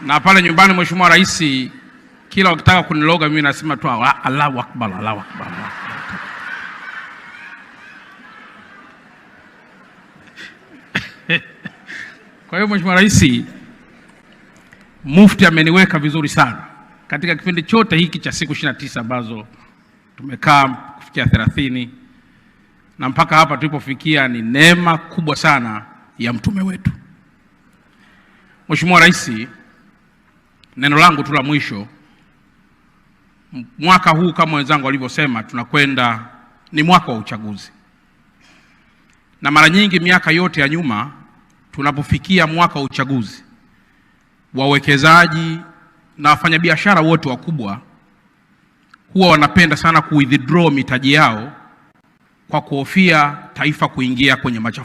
Na pale nyumbani Mheshimiwa Rais, kila wakitaka kuniloga mimi nasema tu Allahu Akbar, Allahu Akbar. Kwa hiyo Mheshimiwa Rais, Mufti ameniweka vizuri sana katika kipindi chote hiki cha siku 29 ambazo tumekaa kufikia 30 na mpaka hapa tulipofikia. Ni neema kubwa sana ya mtume wetu. Mheshimiwa Rais, neno langu tu la mwisho, mwaka huu kama wenzangu walivyosema, tunakwenda ni mwaka wa uchaguzi. Na mara nyingi miaka yote ya nyuma tunapofikia mwaka wa uchaguzi, wawekezaji na wafanyabiashara wote wakubwa huwa wanapenda sana ku-withdraw mitaji yao kwa kuhofia taifa kuingia kwenye machafuko.